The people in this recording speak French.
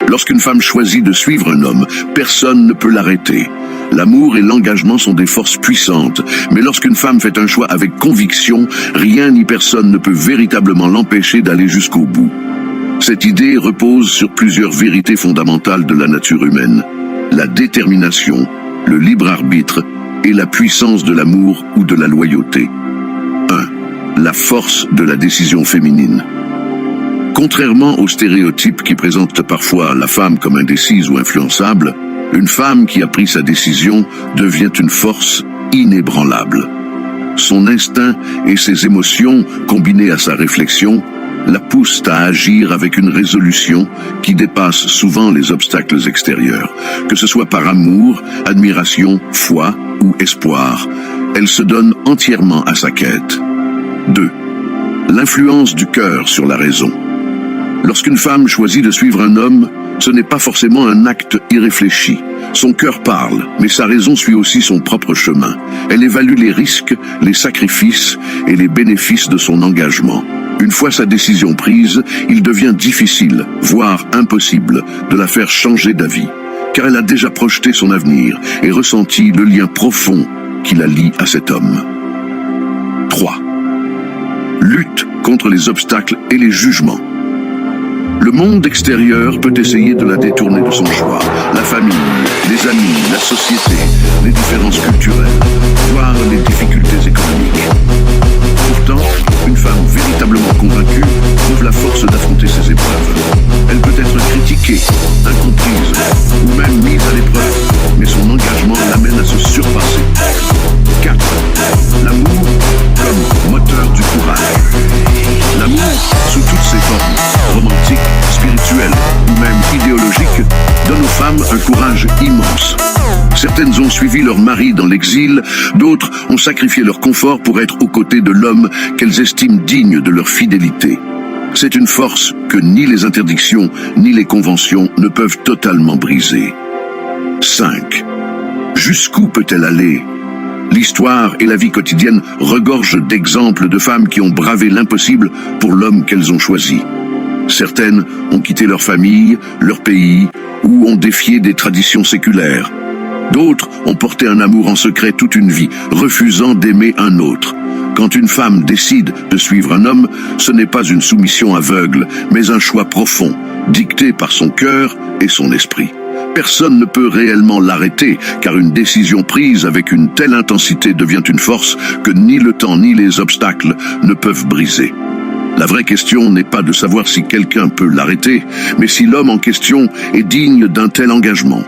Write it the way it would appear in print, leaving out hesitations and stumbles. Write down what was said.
Lorsqu'une femme choisit de suivre un homme, personne ne peut l'arrêter. L'amour et l'engagement sont des forces puissantes, mais lorsqu'une femme fait un choix avec conviction, rien ni personne ne peut véritablement l'empêcher d'aller jusqu'au bout. Cette idée repose sur plusieurs vérités fondamentales de la nature humaine: la détermination, le libre arbitre et la puissance de l'amour ou de la loyauté. 1. La force de la décision féminine. Contrairement aux stéréotypes qui présentent parfois la femme comme indécise ou influençable, une femme qui a pris sa décision devient une force inébranlable. Son instinct et ses émotions, combinés à sa réflexion, la poussent à agir avec une résolution qui dépasse souvent les obstacles extérieurs. Que ce soit par amour, admiration, foi ou espoir, elle se donne entièrement à sa quête. 2. L'influence du cœur sur la raison. Lorsqu'une femme choisit de suivre un homme, ce n'est pas forcément un acte irréfléchi. Son cœur parle, mais sa raison suit aussi son propre chemin. Elle évalue les risques, les sacrifices et les bénéfices de son engagement. Une fois sa décision prise, il devient difficile, voire impossible, de la faire changer d'avis, car elle a déjà projeté son avenir et ressenti le lien profond qui la lie à cet homme. 3. Lutte contre les obstacles et les jugements. Le monde extérieur peut essayer de la détourner de son choix. La famille, les amis, la société, les différences culturelles, voire les difficultés économiques. Pourtant, une femme véritablement convaincue trouve la force d'affronter ses épreuves. Elle peut être critiquée, incomprise, ou même mise à l'épreuve, mais son engagement l'amène à se surpasser. 4. L'amour comme moteur du courage. L'amour, sous toutes ses formes, romantique, spirituelle ou même idéologique, donne aux femmes un courage immense. Certaines ont suivi leur mari dans l'exil, d'autres ont sacrifié leur confort pour être aux côtés de l'homme qu'elles estiment digne de leur fidélité. C'est une force que ni les interdictions ni les conventions ne peuvent totalement briser. 5. Jusqu'où peut-elle aller ? L'histoire et la vie quotidienne regorgent d'exemples de femmes qui ont bravé l'impossible pour l'homme qu'elles ont choisi. Certaines ont quitté leur famille, leur pays, ou ont défié des traditions séculaires. D'autres ont porté un amour en secret toute une vie, refusant d'aimer un autre. Quand une femme décide de suivre un homme, ce n'est pas une soumission aveugle, mais un choix profond, dicté par son cœur et son esprit. Personne ne peut réellement l'arrêter, car une décision prise avec une telle intensité devient une force que ni le temps ni les obstacles ne peuvent briser. La vraie question n'est pas de savoir si quelqu'un peut l'arrêter, mais si l'homme en question est digne d'un tel engagement.